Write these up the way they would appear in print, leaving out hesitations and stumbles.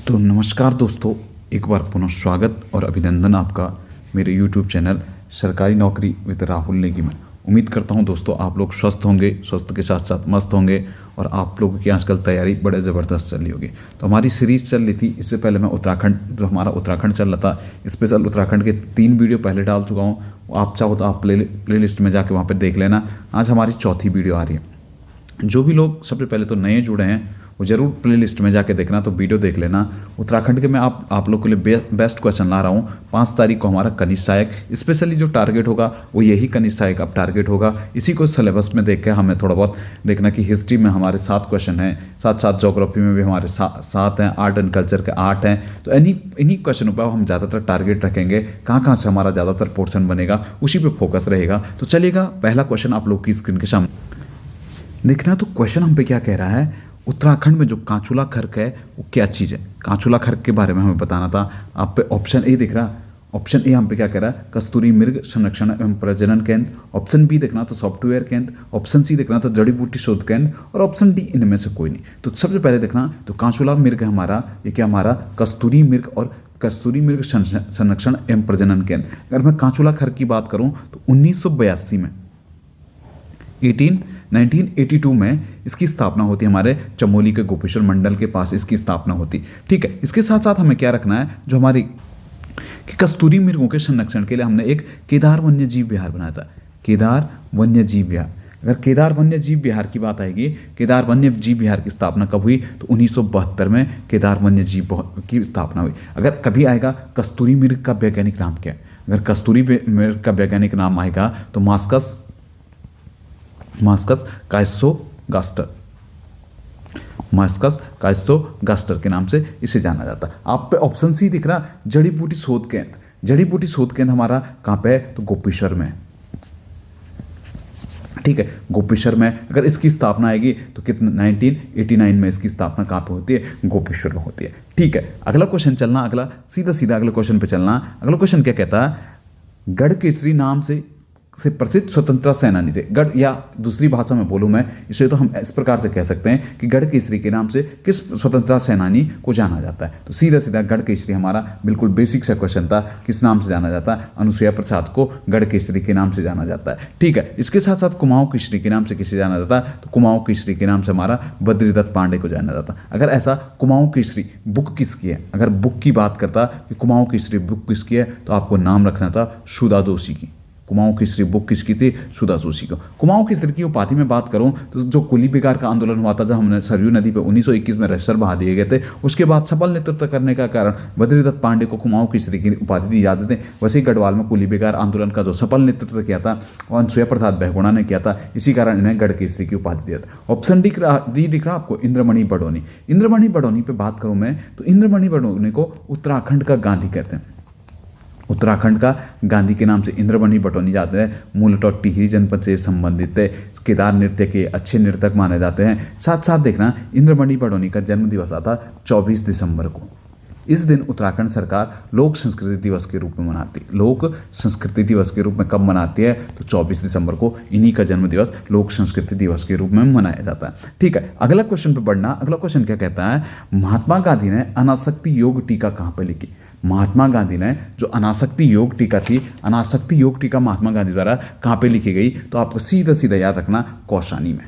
तो नमस्कार दोस्तों, एक बार पुनः स्वागत और अभिनंदन आपका मेरे YouTube चैनल सरकारी नौकरी विद राहुल नेगी में। उम्मीद करता हूं दोस्तों आप लोग स्वस्थ होंगे, स्वस्थ के साथ साथ मस्त होंगे और आप लोगों की आजकल तैयारी बड़े ज़बरदस्त चल रही होगी। तो हमारी सीरीज़ चल रही थी, इससे पहले मैं उत्तराखंड, जो हमारा उत्तराखंड चल रहा था, स्पेशल उत्तराखंड के 3 वीडियो पहले डाल चुका हूँ। आप चाहो तो आप प्ले लिस्ट में जाके वहाँ पर देख लेना। आज हमारी चौथी वीडियो आ रही है। जो भी लोग सबसे पहले तो नए जुड़े हैं वो जरूर प्ले लिस्ट में जाके देखना, तो वीडियो देख लेना। उत्तराखंड के मैं आप लोग के लिए बेस्ट क्वेश्चन ला रहा हूँ। 5 तारीख को हमारा कनिष्ठ सहायक, स्पेशली जो टारगेट होगा वो यही कनिष्ठ सहायक अब टारगेट होगा। इसी को सिलेबस में देख के हमें थोड़ा बहुत देखना कि हिस्ट्री में हमारे 7 क्वेश्चन हैं, साथ साथ ज्योग्राफी में भी हमारे 7 हैं, आर्ट एंड कल्चर के 8 हैं। तो इन्हीं क्वेश्चनों पर हम ज़्यादातर टारगेट रखेंगे। कहाँ से हमारा ज़्यादातर पोर्शन बनेगा उसी पर फोकस रहेगा। तो चलिएगा, पहला क्वेश्चन आप लोग की स्क्रीन के सामने देखना। तो क्वेश्चन हम पे क्या कह रहा है, उत्तराखंड में जो कांचुला खर्क है वो क्या चीज़ है। कांचुला खर्क के बारे में हमें बताना था। आप पे ऑप्शन ए दिख रहा, ऑप्शन ए हम पे क्या कह रहा है, कस्तूरी मृग संरक्षण एवं प्रजनन केंद्र। ऑप्शन बी देखना तो सॉफ्टवेयर केंद्र। ऑप्शन सी देखना तो जड़ी बूटी शोध केंद्र। और ऑप्शन डी इनमें से कोई नहीं। तो सबसे पहले देखना तो कांचुला मृग है हमारा, ये क्या हमारा कस्तूरी मृग और कस्तूरी मृग संरक्षण एवं प्रजनन केंद्र। अगर मैं कांचुला खर्क की बात करूं तो 1982 में 1982 में इसकी स्थापना होती है। हमारे चमोली के गोपेश्वर मंडल के पास इसकी स्थापना होती। ठीक है, इसके साथ साथ हमें क्या रखना है, जो हमारी कि कस्तूरी मृगों के संरक्षण के लिए हमने एक केदार वन्य जीव विहार बनाया था। केदार वन्य जीव विहार, अगर केदार वन्य जीव विहार की बात आएगी, केदार वन्य जीव विहार की स्थापना कब हुई तो 1972 में केदार वन्य जीव की स्थापना हुई। अगर कभी आएगा कस्तूरी मृग का वैज्ञानिक नाम क्या है, अगर कस्तूरी मृग का वैज्ञानिक नाम आएगा तो मास्कस काइसोगास्टर, मास्कस काइसोगास्टर के नाम से इसे जाना जाता है। आप पे ऑप्शन सी दिख रहा, जड़ी बूटी शोध केंद्र। जड़ी बूटी शोध केंद्र हमारा कहाँ पे है तो गोपेश्वर में। ठीक है, गोपेश्वर में अगर इसकी स्थापना आएगी तो कितना 1989 में इसकी स्थापना कहाँ पे होती है, गोपेश्वर में होती है। ठीक है, अगला क्वेश्चन चलना, अगला सीधा अगले क्वेश्चन पे चलना। अगला क्वेश्चन क्या कहता है, गढ़ केसरी नाम से प्रसिद्ध स्वतंत्रता सेनानी थे। गढ़, या दूसरी भाषा में बोलूं मैं इसे तो हम इस प्रकार से कह सकते हैं कि गढ़ केसरी के नाम से किस स्वतंत्रता सेनानी को जाना जाता है। तो सीधा गढ़ केसरी हमारा बिल्कुल बेसिक सा क्वेश्चन था, किस नाम से जाना जाता है, अनुसुईया प्रसाद को गढ़ केसरी के नाम से जाना जाता है। ठीक है, इसके साथ साथ कुमाऊं केसरी के नाम से किसे जाना जाता है तो कुमाऊं केसरी के नाम से हमारा बद्रीदत्त पांडे को जाना जाता है। अगर ऐसा कुमाऊं केसरी बुक किसकी है, अगर बुक की बात करता कि कुमाऊं केसरी बुक किसकी है तो आपको नाम रखना था सुधा जोशी की। कुमाऊं केसरी बुक किसकी थी, सुधा जोशी को। कुमाऊं केसरी की उपाधि में बात करूं तो जो कुली बेगार का आंदोलन हुआ था, जब हमने सरयू नदी पे 1921 में रजिस्टर बहा दिए गए थे, उसके बाद सफल नेतृत्व करने का कारण बद्रीदत्त पांडे को कुमाऊं केसरी की उपाधि दी जाती थी। वैसे ही गढ़वाल में कुली बेगार आंदोलन का जो सफल नेतृत्व किया था वो अनुसुईया प्रसाद बहुगुणा ने किया था, इसी कारण इन्हें गढ़ केसरी की उपाधि दिया था। ऑप्शन डी दिख रहा आपको, इंद्रमणि बडोनी। इंद्रमणि बडोनी पे बात करूं मैं तो इंद्रमणि बडोनी को उत्तराखंड का गांधी कहते हैं। उत्तराखंड का गांधी के नाम से इंद्रमणि बडोनी जाते हैं। मूलतः टिहरी जनपद से संबंधित है। केदार नृत्य के अच्छे नर्तक माने जाते हैं। साथ देखना, इंद्रमणि बडोनी का जन्म दिवस आता 24 दिसंबर को। इस दिन उत्तराखंड सरकार लोक संस्कृति दिवस के रूप में मनाती है। लोक संस्कृति दिवस के रूप में कब मनाती है तो 24 दिसंबर को इन्हीं का जन्म दिवस लोक संस्कृति दिवस के रूप में मनाया जाता है। ठीक है, अगला क्वेश्चन पे बढ़ना। अगला क्वेश्चन क्या कहता है, महात्मा गांधी ने अनासक्ति योग टीका कहाँ पर लिखी। महात्मा गांधी ने जो अनासक्ति योग टीका थी, अनासक्ति योग टीका महात्मा गांधी द्वारा कहाँ पे लिखी गई तो आपको सीधा याद रखना, कौशानी में।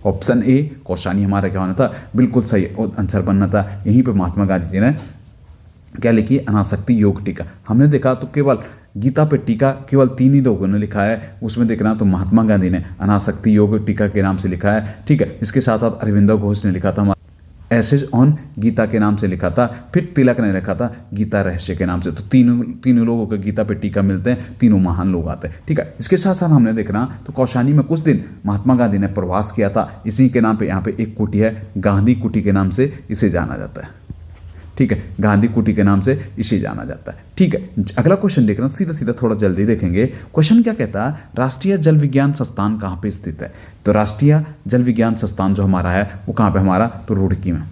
ऑप्शन ए कौशानी हमारा क्या होना था, बिल्कुल सही आंसर बनना था। यहीं पे महात्मा गांधी जी ने क्या लिखी, अनासक्ति योग टीका। हमने देखा तो केवल गीता पे टीका केवल 3 ही लोगों ने लिखा है, उसमें देखना तो महात्मा गांधी ने अनासक्ति योग टीका के नाम से लिखा है। ठीक है, इसके साथ साथ अरविंदो घोष ने लिखा था एसेज ऑन गीता के नाम से लिखा था। फिर तिलक ने लिखा था गीता रहस्य के नाम से। तो तीनों लोगों को गीता पे टीका मिलते हैं, तीनों महान लोग आते हैं। ठीक है, इसके साथ साथ हमने देखना तो कौशानी में कुछ दिन महात्मा गांधी ने प्रवास किया था। इसी के नाम पे यहाँ पे एक कुटी है, गांधी कुटी के नाम से इसे जाना जाता है। ठीक है, गांधी कुटी के नाम से इसे जाना जाता है। ठीक है, अगला क्वेश्चन देखना, सीधा थोड़ा जल्दी देखेंगे। क्वेश्चन क्या कहता है, राष्ट्रीय जल विज्ञान संस्थान कहाँ पे स्थित है। तो राष्ट्रीय जल विज्ञान संस्थान जो हमारा है वो कहाँ पे हमारा तो रुड़की में।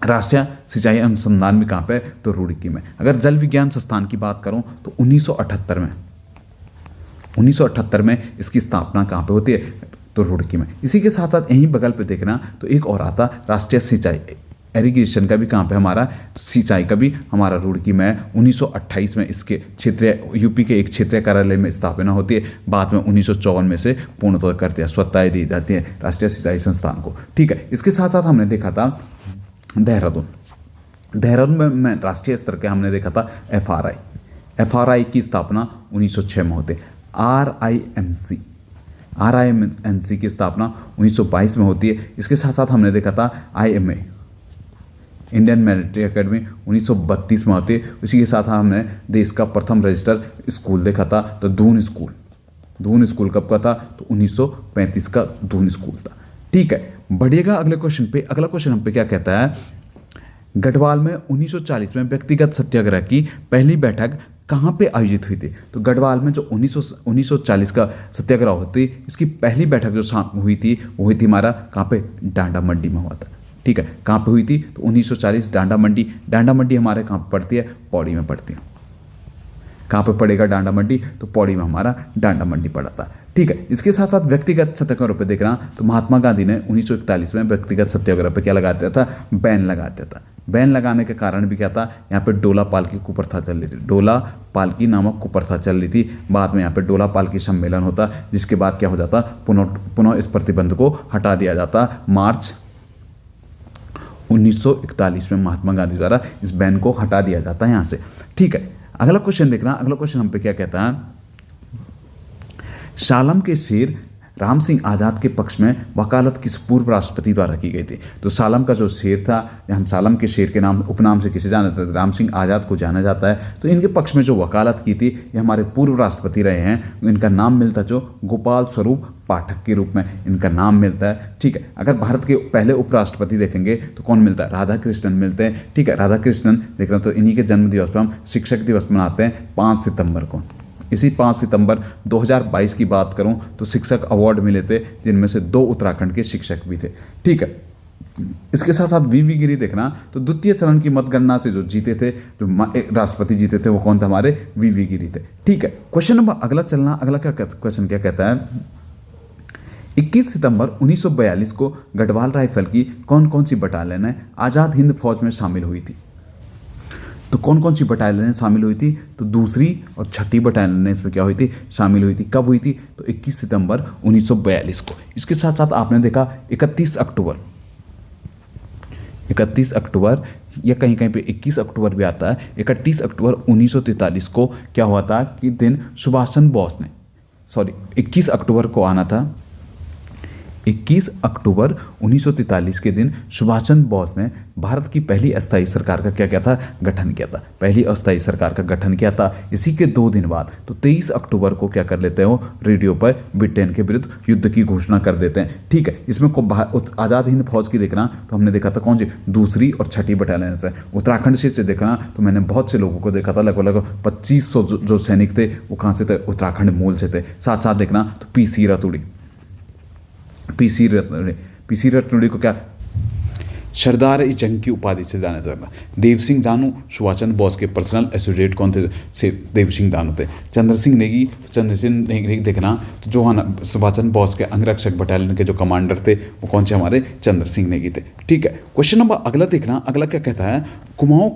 राष्ट्रीय सिंचाई अनुसंधान भी कहाँ पे तो रुड़की में। अगर जल विज्ञान संस्थान की बात करूँ तो 1978 में इसकी स्थापना कहाँ पे होती है तो रुड़की में। इसी के साथ साथ यहीं बगल पे देखना तो एक और आता राष्ट्रीय सिंचाई एरीगेशन का भी कहाँ पे हमारा, तो सिंचाई का भी हमारा रुड़की में 1928 में इसके क्षेत्रीय यूपी के एक क्षेत्रीय कार्यालय में स्थापना होती है। बाद में 1954 में से पूर्णतः कर दिया, स्वतः दी जाती है राष्ट्रीय सिंचाई संस्थान को। ठीक है, इसके साथ साथ हमने देखा था देहरादून में राष्ट्रीय स्तर के हमने देखा था FRI की स्थापना 1906 में होते। RIMC की स्थापना 1922 में होती है। इसके साथ साथ हमने देखा था IMA इंडियन मिलिट्री एकेडमी 1932 में होती है। इसी के साथ हमने देश का प्रथम रजिस्टर स्कूल देखा था, तो दून स्कूल कब का था, तो 1935 का दून स्कूल था। ठीक है, बढ़िएगा अगले क्वेश्चन पे। अगला क्वेश्चन हम पे क्या कहता है, गढ़वाल में 1940 में व्यक्तिगत सत्याग्रह की पहली बैठक कहाँ पे आयोजित हुई थी। तो गढ़वाल में जो 1940 का सत्याग्रह होती, इसकी पहली बैठक जो हुई थी वो हुई थी हमारा कहाँ पे, डांडा मंडी में हुआ था। ठीक है, कहाँ पे हुई थी, तो 1940 डांडा मंडी हमारे कहाँ पे पड़ती है, पौड़ी में पड़ती है। कहाँ पे पड़ेगा डांडा मंडी, तो पौड़ी में हमारा डांडा मंडी पड़ा था। ठीक है, इसके साथ साथ व्यक्तिगत सत्याग्रह पे देखना, तो महात्मा गांधी ने 1941 में व्यक्तिगत सत्याग्रह पे क्या लगा दिया था, बैन लगा दिया था। बैन लगाने के कारण भी क्या था, यहाँ पे डोला पालकी कुप्रथा चल रही थी, डोला पालकी नामक कुप्रथा चल रही थी। बाद में यहाँ पे डोला पालकी सम्मेलन होता, जिसके बाद क्या हो जाता, पुनः इस प्रतिबंध को हटा दिया जाता। मार्च 1941 में महात्मा गांधी द्वारा इस बैन को हटा दिया जाता है यहाँ से। ठीक है, अगला क्वेश्चन देखना। अगला क्वेश्चन हम पे क्या कहता है, सालम के शेर राम सिंह आज़ाद के पक्ष में वकालत किस पूर्व राष्ट्रपति द्वारा की गई थी। तो सालम का जो शेर था, हम सालम के शेर के नाम उपनाम से किसे जाना जाता है, राम सिंह आज़ाद को जाना जाता है। तो इनके पक्ष में जो वकालत की थी, ये हमारे पूर्व राष्ट्रपति रहे हैं। इनका नाम मिलता जो गोपाल स्वरूप पाठक के रूप में इनका नाम मिलता है। ठीक है, अगर भारत के पहले उपराष्ट्रपति देखेंगे तो कौन मिलता है, राधा कृष्णन मिलते हैं। ठीक है, राधा कृष्णन देख रहे हो, तो इन्हीं के जन्म दिवस पर हम शिक्षक दिवस मनाते हैं 5 सितंबर को। इसी 5 सितंबर 2022 की बात करूं तो शिक्षक अवार्ड मिले थे, जिनमें से 2 उत्तराखंड के शिक्षक भी थे। ठीक है, इसके साथ साथ वीवी गिरी देखना, तो द्वितीय चरण की मतगणना से जो जीते थे, जो राष्ट्रपति जीते थे, वो कौन थे, हमारे वीवी गिरी थे। ठीक है, क्वेश्चन नंबर अगला चलना। अगला क्या क्वेश्चन क्या कहता है, 21 सितंबर 1942 को गढ़वाल राइफल की कौन कौन सी बटालियन आज़ाद हिंद फौज में शामिल हुई थी। तो कौन कौन सी बटालियन शामिल हुई थी, तो दूसरी और छठी बटालियन इसमें क्या हुई थी, शामिल हुई थी। कब हुई थी, तो 21 सितंबर 1942 को। इसके साथ साथ आपने देखा 31 अक्टूबर या कहीं कहीं पे 21 अक्टूबर भी आता है। 31 अक्टूबर 1943 को क्या हुआ था कि दिन 21 अक्टूबर को आना था। 21 अक्टूबर 1943 के दिन सुभाष चंद्र बोस ने भारत की पहली अस्थायी सरकार का क्या था, गठन किया था। पहली अस्थायी सरकार का गठन किया था। इसी के 2 दिन बाद, तो 23 अक्टूबर को क्या कर लेते हो, रेडियो पर ब्रिटेन के विरुद्ध युद्ध की घोषणा कर देते हैं। ठीक है, इसमें आज़ाद हिंद फौज की देखना, तो हमने देखा था कौन सी, दूसरी और छठी बटालियन से। उत्तराखंड से देखना, तो मैंने बहुत से लोगों को देखा था, लगभग 2500 जो सैनिक थे वो कहाँ से थे, उत्तराखंड मूल से थे। साथ साथ देखना, तो पीसी रतुड़ी को क्या सरदार ई जंग की उपाधि से जाना जाता है। देव सिंह दानू सुभाष चंद्र बोस के पर्सनल एसोसिएट कौन थे, से देव सिंह दानू थे। चंद्र सिंह नेगी देखना, तो जो सुभाष चंद्र बोस के अंगरक्षक बटालियन के जो कमांडर थे वो कौन से, हमारे चंद्र सिंह नेगी थे। ठीक है, क्वेश्चन नंबर अगला देखना। अगला क्या कहता है, कुमाऊं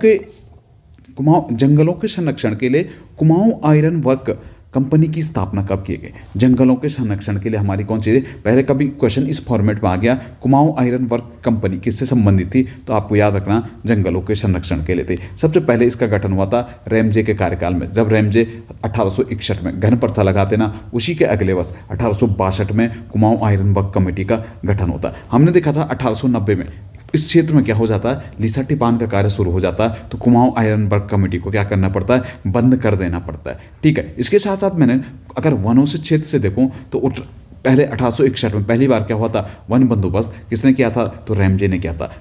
जंगलों के संरक्षण के लिए कुमाऊं आयरन वर्क कंपनी की स्थापना कब की गई। जंगलों के संरक्षण के लिए हमारी कौन सी, पहले कभी क्वेश्चन इस फॉर्मेट में आ गया, कुमाऊं आयरन वर्क कंपनी किससे संबंधित थी, तो आपको याद रखना जंगलों के संरक्षण के लिए थी। सबसे पहले इसका गठन हुआ था रैमजे के कार्यकाल में, जब रैमजे 1861 में घन प्रथा लगाते ना, उसी के अगले वर्ष 1862 में कुमाऊं आयरन वर्क कमेटी का गठन होता। हमने देखा था 1890 में इस क्षेत्र में क्या हो जाता है, लिसा टिपान का कार्य शुरू हो जाता है। तो कुमाऊं आयरन वर्क कमेटी को क्या करना पड़ता है, बंद कर देना पड़ता है। ठीक है, इसके साथ साथ मैंने अगर वनों से क्षेत्र से देखूं तो पहले 1861 में पहली बार क्या हुआ था, वन बंदोबस्त किसने किया था, तो रैमजे ने किया था।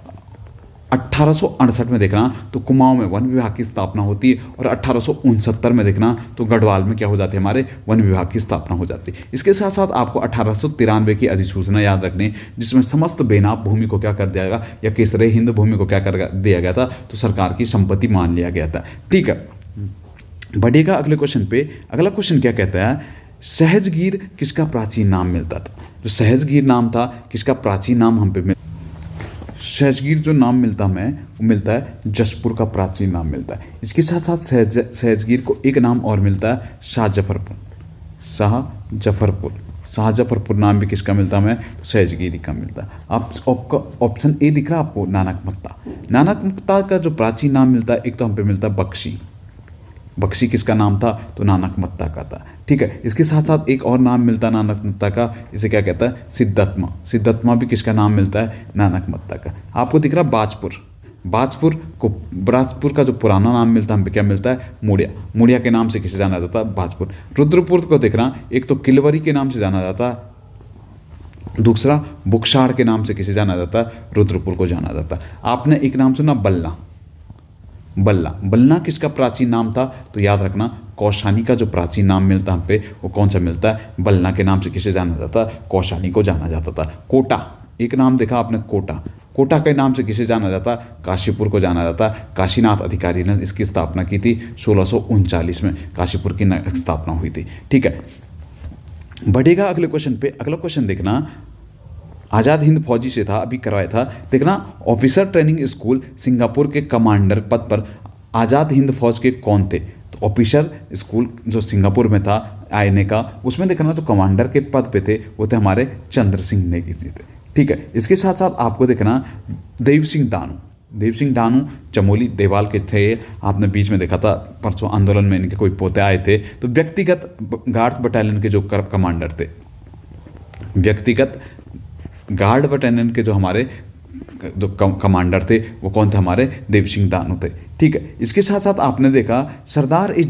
1868 में देखना, तो कुमाऊं में वन विभाग की स्थापना होती है, और 1869 में देखना, तो गढ़वाल में क्या हो जाती है, हमारे वन विभाग की स्थापना हो जाती है। इसके साथ साथ आपको 1893 की अधिसूचना याद रखनी, जिसमें समस्त बेनाम भूमि को क्या कर दिया गया, या केसरे हिंद भूमि को क्या कर दिया गया था, तो सरकार की संपत्ति मान लिया गया था। ठीक है, बढ़ेगा अगले क्वेश्चन पे। अगला क्वेश्चन क्या कहता है, सहजगीर किसका प्राचीन नाम मिलता था। जो सहजगीर नाम था, किसका प्राचीन नाम हम पे सहजगीर जो नाम मिलता हमें वो मिलता है जशपुर का प्राचीन नाम मिलता है। इसके साथ साथ सहजगीर को एक नाम और मिलता है शाहजफरपुर। शाहजफरपुर शाहजफरपुर नाम भी किसका मिलता है हमें, तो सहजगिरी का मिलता है। आप ऑप्शन ए दिख रहा है आपको, नानकमत्ता। नानकमत्ता का जो प्राचीन नाम मिलता है, एक तो हम पे मिलता है बख्शी। बख्शी किसका नाम था, तो नानकमत्ता का था। ठीक है, इसके साथ साथ एक और नाम मिलता है नानकमत्ता का, इसे क्या कहता है, सिद्धत्मा। सिद्धत्मा भी किसका नाम मिलता है, नानकमत्ता का। आपको दिख रहा है बाजपुर। बाजपुर का जो पुराना नाम मिलता है हम पे क्या मिलता है, मुड़िया। मुड़िया के नाम से किसे जाना जाता है, बाजपुर। रुद्रपुर को देख रहा, एक तो किलवरी के नाम से जाना जाता है, दूसरा बुक्साड़ के नाम से किसे जाना जाता है, रुद्रपुर को जाना जाता है। आपने एक नाम सुना बल्ला। बल्ला किसका प्राचीन नाम था, तो याद रखना कौशानी का जो प्राचीन नाम मिलता हम पे वो कौन सा मिलता है, बल्ला के नाम से किसे जाना जाता, कौशानी को जाना जाता था। कोटा, एक नाम देखा आपने, कोटा के नाम से किसे जाना जाता, काशीपुर को जाना जाता। काशीनाथ अधिकारी ने इसकी स्थापना की थी 1639 में, काशीपुर की स्थापना हुई थी। ठीक है, बढ़ेगा अगले क्वेश्चन पे। अगला क्वेश्चन देखना, आज़ाद हिंद फौजी से था, अभी करवाया था। देखना, ऑफिसर ट्रेनिंग स्कूल सिंगापुर के कमांडर पद पर आज़ाद हिंद फौज के कौन थे, तो ऑफिसर स्कूल जो सिंगापुर में था आईएनए का, उसमें देखना जो कमांडर के पद पे थे वो थे हमारे चंद्र सिंह नेगी जी थे। ठीक है, इसके साथ साथ आपको देखना देव सिंह दानू चमोली देवाल के थे। आपने बीच में देखा था परसों आंदोलन में इनके कोई पोते आए थे, तो व्यक्तिगत गार्ड बटालियन के जो कमांडर थे, व्यक्तिगत गार्ड बटालियन के जो हमारे जो कमांडर थे वो कौन थे, हमारे देव सिंह दानू थे। ठीक है, इसके साथ साथ आपने देखा सरदार ए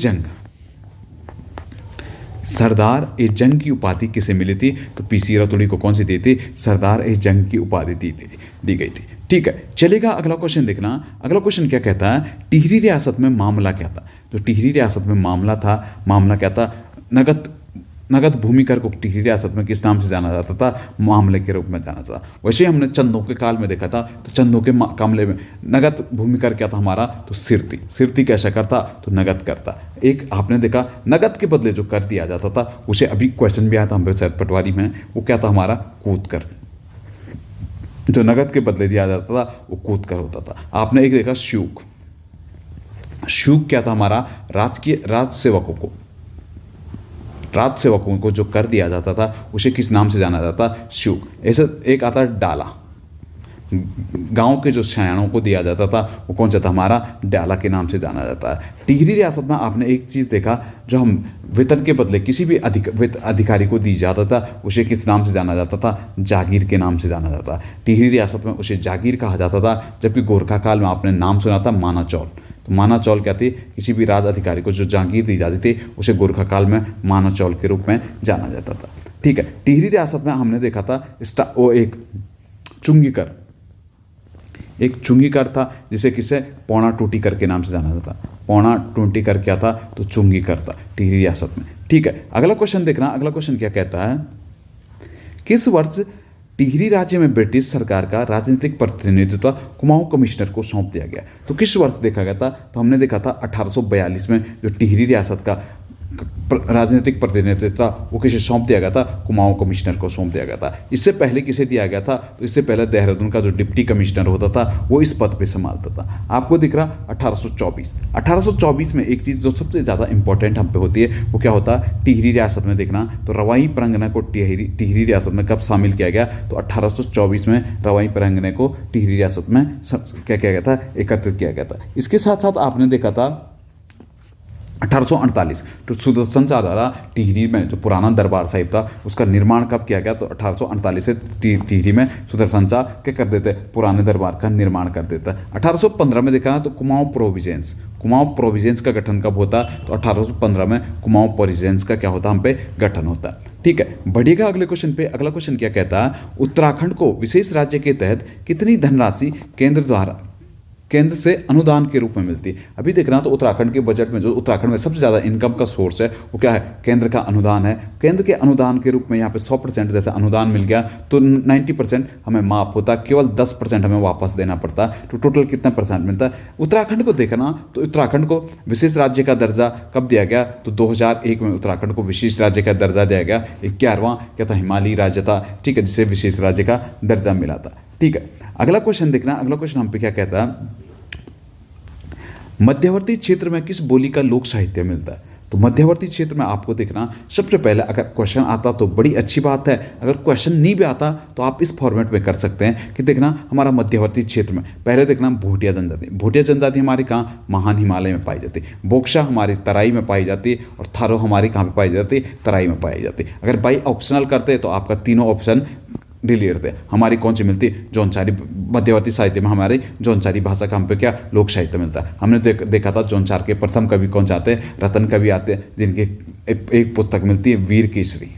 जंग की उपाधि किसे मिली थी, तो पीसी रतुड़ी को कौन सी दी थी, सरदार ए जंग की उपाधि दी गई थी। ठीक है, चलेगा अगला क्वेश्चन देखना। अगला क्वेश्चन क्या कहता है, टिहरी रियासत में मामला क्या था। तो टिहरी रियासत में मामला क्या था, नगद भूमि कर को टिहरी रियासत में किस नाम से जाना जाता था, मामले के रूप में जाना था। वैसे हमने चंदों के काल में देखा था, तो चंदों के मामले में नगद भूमि कर क्या था हमारा, तो सिरती कैसा करता, तो नगद करता। एक आपने देखा नगद के बदले जो कर दिया जाता था, उसे अभी क्वेश्चन भी आया था हम शायद पटवारी में, वो क्या था हमारा, कूद कर। जो नगद के बदले दिया जाता था वो कूद कर होता था। आपने एक देखा शुल्क क्या था हमारा, राज सेवकों को जो कर दिया जाता था उसे किस नाम से जाना जाता, शुल्क। ऐसे एक आता है डाला, गांव के जो सयानों को दिया जाता था वो कौन सा था हमारा, डाला के नाम से जाना जाता है। टिहरी रियासत में आपने एक चीज़ देखा, जो हम वेतन के बदले किसी भी अधिकारी को दी जाता था उसे किस नाम से जाना जाता था, जागीर के नाम से जाना जाता। टिहरी रियासत में उसे जागीर कहा जाता था, जबकि गोरखा काल में आपने नाम सुना था माना चौल। तो माना चौल क्या थी, किसी भी राज अधिकारी को जो जागीर दी जाती थी उसे गोरखा काल में माना चौल के रूप में जाना जाता था। ठीक है, टिहरी रियासत में हमने देखा था एक चुंगी कर था, जिसे किसे पौना टूटी कर के नाम से जाना जाता। पौना टूटी कर क्या था, तो चुंगी कर था टिहरी रियासत में। ठीक है, अगला क्वेश्चन देखना। अगला क्वेश्चन क्या कहता है, किस वर्ष टिहरी राज्य में ब्रिटिश सरकार का राजनीतिक प्रतिनिधित्व कुमाऊं कमिश्नर को सौंप दिया गया। तो किस वर्ष देखा गया था, तो हमने देखा था 1842 में जो टिहरी रियासत का राजनीतिक प्रतिनिधित्व वो किसे सौंप दिया गया था, कुमाऊं कमिश्नर को सौंप दिया गया था। इससे पहले किसे दिया गया था, तो इससे पहले देहरादून का जो डिप्टी कमिश्नर होता था वो इस पद पे संभालता था। आपको दिख रहा 1824 में एक चीज़ जो सबसे ज़्यादा इंपॉर्टेंट हम पे होती है वो क्या होता है, टिहरी रियासत में देखना। तो रवाई परगना को टिहरी रियासत में कब शामिल किया गया, तो 1824 में रवाई परगना को टिहरी रियासत में क्या किया गया था, एकत्रित किया गया था। इसके साथ साथ आपने देखा था 1848 तो सुदर्शन शाह द्वारा टिहरी में जो पुराना दरबार साहिब था उसका निर्माण कब किया गया, तो 1848 से टिहरी में सुदर्शन शाह क्या कर देते, पुराने दरबार का निर्माण कर देता है। 1815 में देखा तो कुमाऊं प्रोविजेंस का गठन कब होता, तो 1815 में कुमाऊं प्रोविजेंस का क्या होता, हम पे गठन होता। ठीक है, बढ़ेगा अगले क्वेश्चन पे। अगला क्वेश्चन क्या कहता है, उत्तराखंड को विशेष राज्य के तहत कितनी धनराशि केंद्र से अनुदान के रूप में मिलती है। अभी देखना तो उत्तराखंड के बजट में जो उत्तराखंड में सबसे ज़्यादा इनकम का सोर्स है वो क्या है, केंद्र का अनुदान है। केंद्र के अनुदान के रूप में यहाँ पे 100% जैसे अनुदान मिल गया तो 90% हमें माफ होता, केवल 10% हमें वापस देना पड़ता। तो टोटल कितना परसेंट मिलता है उत्तराखंड को देखना, तो उत्तराखंड को विशेष राज्य का दर्जा कब दिया गया, तो 2001 में उत्तराखंड को विशेष राज्य का दर्जा दिया गया। 11वां क्या था, हिमालयी राज्य था। ठीक है, जिसे विशेष राज्य का दर्जा मिला था। ठीक है, अगला क्वेश्चन देखना, अगला क्वेश्चन हम पे क्या कहता है, मध्यवर्ती क्षेत्र में किस बोली का लोक साहित्य मिलता है। तो मध्यवर्ती क्षेत्र में आपको देखना, सबसे पहले अगर क्वेश्चन आता तो बड़ी अच्छी बात है, अगर क्वेश्चन नहीं भी आता तो आप इस फॉर्मेट में कर सकते हैं कि देखना हमारा मध्यवर्ती क्षेत्र में पहले देखना भूटिया जनजाति, भूटिया जनजाति हमारी कहाँ, महान हिमालय में पाई जाती है। बोक्सा हमारी तराई में पाई जाती है और थारो हमारी कहाँ पे पाई जाती है, तराई में पाई जाती है। अगर बाई ऑप्शनल करते तो आपका तीनों ऑप्शन डिलीट थे। हमारी कौन सी मिलती है, जौनसारी। मध्यवर्ती साहित्य में हमारी जौनसारी भाषा का हम पे क्या लोक साहित्य मिलता है। हमने देखा था जौनसार के प्रथम कवि कौन से आते हैं, रतन कवि आते हैं, जिनकी एक पुस्तक मिलती है वीर केसरी,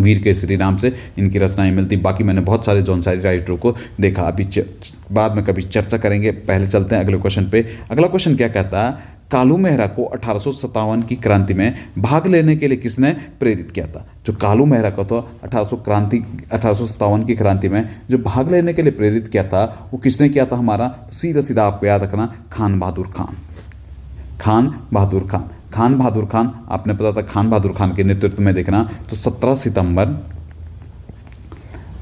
वीर केसरी नाम से इनकी रचनाएं मिलती। बाकी मैंने बहुत सारे जौनसारी राइटरों को देखा, अभी बाद में कभी चर्चा करेंगे। पहले चलते हैं अगले क्वेश्चन पे। अगला क्वेश्चन क्या कहता है, कालू मेहरा को 1857 की क्रांति में भाग लेने के लिए किसने प्रेरित किया था। जो कालू मेहरा को तो 1857 की क्रांति में जो भाग लेने के लिए प्रेरित किया था वो किसने किया था हमारा, तो सीधा सीधा आपको याद रखना, खान बहादुर खान। खान बहादुर खान, खान बहादुर खान आपने पता था, खान बहादुर खान के नेतृत्व में देखना तो 17 सितंबर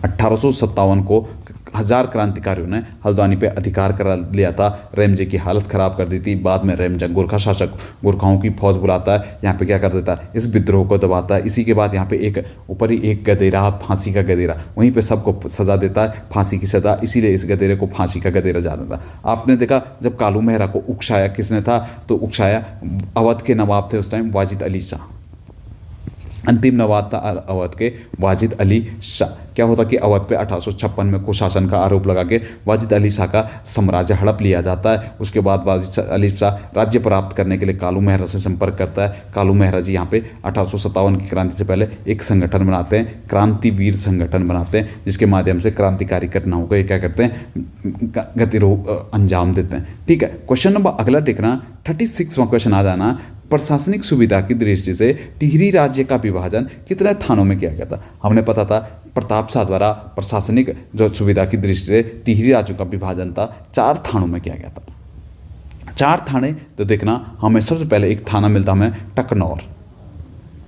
1857 को 1000 क्रांतिकारियों ने हल्द्वानी पे अधिकार करा लिया था। रेमजे की हालत खराब कर दी थी। बाद में रेमजा गोरखा शासक गोरखाओं की फौज बुलाता है, यहाँ पे क्या कर देता है, इस विद्रोह को दबाता है। इसी के बाद यहाँ पे एक ऊपर ही एक गदेरा, फांसी का गदेरा, वहीं पे सबको सजा देता है, फांसी की सजा, इसीलिए इस गदेरे को फांसी का गदेरा जाना था। आपने देखा जब कालू मेहरा को उकसाया किसने था, तो उकसाया अवध के नवाब थे उस टाइम वाजिद अली शाह, अंतिम नवाब था अवध के वाजिद अली शाह। क्या होता कि अवध पे 1856 में कुशासन का आरोप लगा के वाजिद अली शाह का साम्राज्य हड़प लिया जाता है। उसके बाद वाजिद अली शाह राज्य प्राप्त करने के लिए कालू मेहरा से संपर्क करता है। कालू मेहरा जी यहाँ पे 1857 की क्रांति से पहले एक संगठन बनाते हैं, क्रांतिवीर संगठन बनाते हैं, जिसके माध्यम से क्रांतिकारी घटनाओं को ये क्या करते हैं, गतिरोध अंजाम देते हैं। ठीक है, क्वेश्चन नंबर अगला देखना 36वां क्वेश्चन आ जाना, प्रशासनिक सुविधा की दृष्टि से टिहरी राज्य का विभाजन कितने थानों में किया गया था। हमने पता था प्रताप शाह द्वारा प्रशासनिक जो सुविधा की दृष्टि से टिहरी राज्यों का विभाजन था 4 थानों में किया गया था। 4 थाने तो देखना, हमें सबसे पहले एक थाना मिलता हमें टकनौर,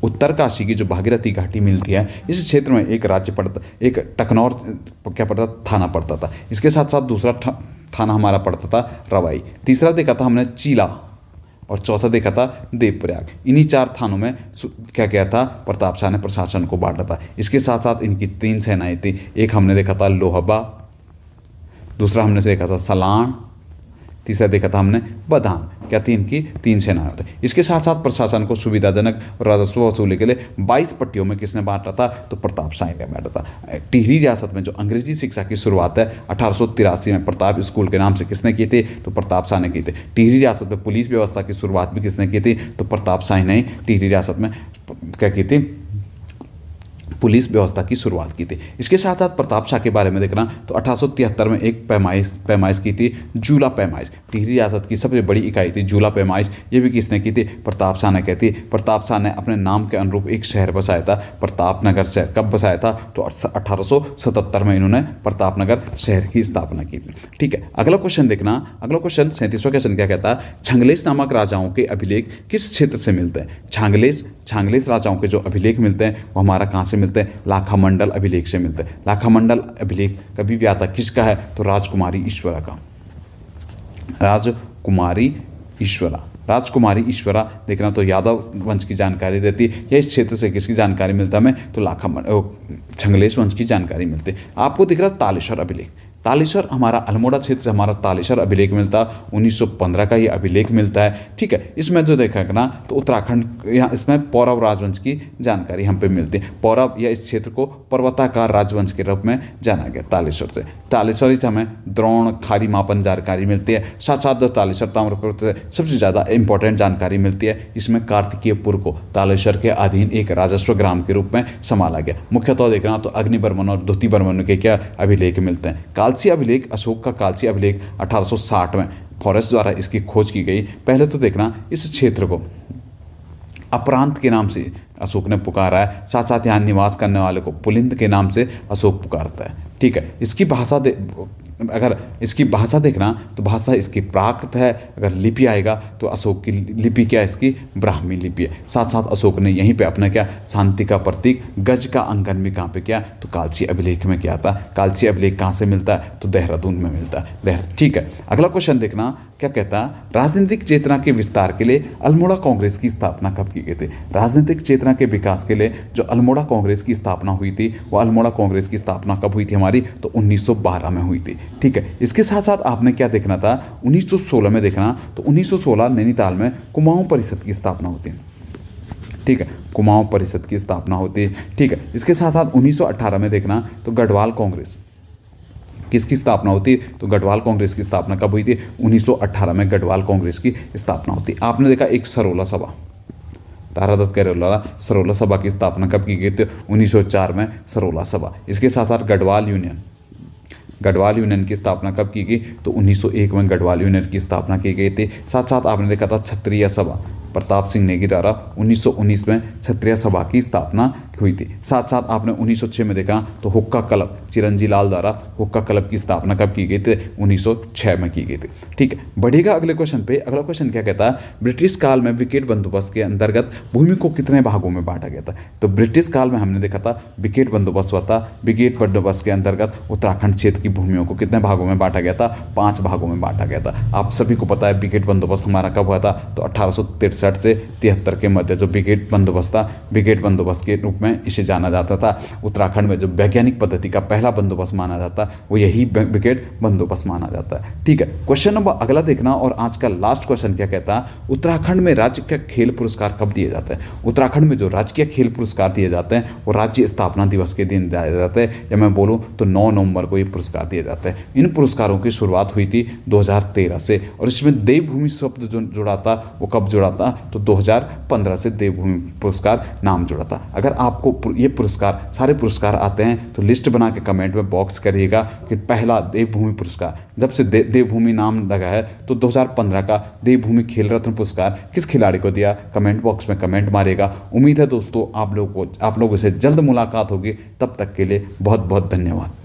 उत्तरकाशी की जो भागीरथी घाटी मिलती है, इस क्षेत्र में एक राज्य पड़ता, एक टकनौर क्या पड़ता, थाना पड़ता था। इसके साथ साथ दूसरा थाना हमारा पड़ता था रवाई, तीसरा देखा था हमने चीला और चौथा देखा था देवप्रयाग। इन्हीं 4 थानों में क्या किया था, प्रताप शाह ने प्रशासन को बांटा था। इसके साथ साथ इनकी 3 सेनाएं थी, एक हमने देखा था लोहबा, दूसरा हमने देखा था सलान, तीसरा देखा था हमने बदान। क्या थी इनकी 3 सेनाएं होती। इसके साथ साथ प्रशासन को सुविधाजनक राजस्व वसूली के लिए 22 पट्टियों में किसने बांटा था, तो प्रताप शाह ने बांटा था। टिहरी रियासत में जो अंग्रेजी शिक्षा की शुरुआत है 1883 में प्रताप स्कूल के नाम से किसने की थी, तो प्रताप शाह ने की थी। टिहरी रियासत में पुलिस व्यवस्था की शुरुआत भी किसने की थी, तो प्रताप शाह ने टिहरी रियासत में क्या की थी, पुलिस व्यवस्था की शुरुआत की थी। इसके साथ साथ प्रताप शाह के बारे में देखना तो 1873 में एक पैमाइश की थी, जूला पैमाइश। टिहरी रियासत की सबसे बड़ी इकाई थी जूला पैमाइश। ये भी किसने की थी, प्रताप शाह ने की थी। प्रताप शाह ने अपने नाम के अनुरूप एक शहर बसाया था, प्रतापनगर शहर। कब बसाया था, तो 1877 में इन्होंने प्रतापनगर शहर की स्थापना की थी। ठीक है, अगला क्वेश्चन देखना, अगला क्वेश्चन 37वां क्वेश्चन क्या कहता है, छांगलेश नामक राजाओं के अभिलेख किस क्षेत्र से मिलते हैं। छांगलेश राजाओं के जो अभिलेख मिलते हैं वो हमारा कहाँ से मिलते हैं, लाखामंडल अभिलेख से मिलते हैं। लाखामंडल अभिलेख कभी भी आता किसका है, तो राजकुमारी ईश्वरा का। राजकुमारी ईश्वरा देखना तो यादव वंश की जानकारी देती है, या इस क्षेत्र से किसकी जानकारी मिलता है हमें, तो छंगलेश वंश की जानकारी मिलती है। आपको दिख रहा तालेश्वर अभिलेख, तालेश्वर हमारा अल्मोड़ा क्षेत्र से हमारा तालेश्वर अभिलेख मिलता है, 1915 का ये अभिलेख मिलता है। ठीक है, इसमें जो देखा ना तो उत्तराखंड, यहाँ इसमें पौरव राजवंश की जानकारी हम पे मिलती है। पौरव या इस क्षेत्र को पर्वताकार राजवंश के रूप में जाना गया तालेश्वर से। तालेश्वर से हमें द्रोण खारी मापन जानकारी मिलती है। साथ साथ जो तालेश्वर ताम्रपत्र से सबसे ज़्यादा इंपॉर्टेंट जानकारी मिलती है, इसमें कार्तिकेयपुर को तालेश्वर के अधीन एक राजस्व ग्राम के रूप में संभाला गया। मुख्यतः देखना तो अग्निवर्मन और द्युतिवर्मन के क्या अभिलेख मिलते हैं। कालसी अभिलेख, अशोक का कालसी अभिलेख 1860 में फॉरेस्ट द्वारा इसकी खोज की गई। पहले तो देखना इस क्षेत्र को अपरांत के नाम से अशोक ने पुकारा है, साथ साथ यहाँ निवास करने वाले को पुलिंद के नाम से अशोक पुकारता है। ठीक है, इसकी भाषा अगर इसकी भाषा देखना तो भाषा इसकी प्राकृत है, अगर लिपि आएगा तो अशोक की लिपि क्या है, इसकी ब्राह्मी लिपि है। साथ साथ अशोक ने यहीं पे अपना क्या शांति का प्रतीक गज का अंकन भी कहाँ पे किया, तो कालची अभिलेख में किया था। कालची अभिलेख कहाँ से मिलता है, तो देहरादून में मिलता है। ठीक है, अगला क्वेश्चन देखना क्या कहता है, राजनीतिक चेतना के विस्तार के लिए अल्मोड़ा कांग्रेस की स्थापना कब की गई थी। राजनीतिक चेतना के विकास के लिए जो अल्मोड़ा कांग्रेस की स्थापना हुई थी, वो अल्मोड़ा कांग्रेस की स्थापना कब हुई थी हमारी, तो 1912 में हुई थी। ठीक है, इसके साथ साथ आपने क्या देखना था, 1916 में देखना, तो 1916 नैनीताल में कुमाऊं परिषद की स्थापना होती है। ठीक है, कुमाऊं परिषद की स्थापना होती है। ठीक है, इसके साथ साथ 1918 में देखना तो गढ़वाल कांग्रेस किसकी स्थापना होती, तो गढ़वाल कांग्रेस की स्थापना कब हुई थी, 1918 में गढ़वाल कांग्रेस की स्थापना होती। आपने देखा एक सरोला सभा, तारादत्त कैरोला सरोला सभा की स्थापना कब की गई थी, 1904 में सरोला सभा। इसके साथ साथ गढ़वाल यूनियन की स्थापना कब की गई, तो 1901 में गढ़वाल यूनियन की स्थापना की गई थी। साथ साथ आपने देखा था क्षत्रिय सभा, प्रताप सिंह नेगी द्वारा 1919 में क्षत्रिय सभा की स्थापना हुई थी। साथ साथ आपने 1906 में देखा तो हुक्का क्लब, चिरंजी लाल द्वारा हुक्का क्लब की स्थापना कब की गई थी, 1906 में की गई थी। ठीक है, बढ़ेगा अगले क्वेश्चन पे। अगला क्वेश्चन क्या कहता है, ब्रिटिश काल में विकेट बंदोबस्त के अंतर्गत भूमि को कितने भागों में बांटा गया था। तो ब्रिटिश काल में हमने देखा था विकेट बंदोबस्त हुआ था। विकेट बंदोबस्त के अंतर्गत उत्तराखंड क्षेत्र की भूमियों को कितने भागों में बांटा गया था, 5 भागों में बांटा गया था। आप सभी को पता है विकेट बंदोबस्त हमारा कब हुआ था, तो 1863 से 73 के मध्य जो विकेट बंदोबस्त था, विकेट बंदोबस्त के रूप में इसे जाना जाता था। उत्तराखंड में जो वैज्ञानिक पद्धति का पहला बंदोबस्त माना जाता है वो यही विकेट बंदोबस्त माना जाता है। ठीक है, क्वेश्चन नंबर अगला देखना, और आज का लास्ट क्वेश्चन क्या कहता है, उत्तराखंड में राज्य के खेल पुरस्कार कब दिए जाते हैं। उत्तराखंड में जो राजकीय खेल पुरस्कार दिए जाते हैं वो राज्य स्थापना दिवस के दिन दिए जाते हैं, या मैं बोलूँ तो 9 नवंबर को ये पुरस्कार दिए जाते हैं। इन पुरस्कारों की शुरुआत हुई थी 2013 से, और इसमें देवभूमि शब्द जो जुड़ा था वो कब जुड़ा था, तो 2015 से देवभूमि पुरस्कार नाम जुड़ा था। अगर आपको ये पुरस्कार सारे पुरस्कार आते हैं तो लिस्ट बना के कमेंट में बॉक्स करिएगा कि पहला देवभूमि पुरस्कार जब से देवभूमि नाम लगा है तो 2015 का देवभूमि खेल रत्न पुरस्कार किस खिलाड़ी को दिया, कमेंट बॉक्स में कमेंट मारिएगा। उम्मीद है दोस्तों आप लोगों से जल्द मुलाकात होगी। तब तक के लिए बहुत बहुत धन्यवाद।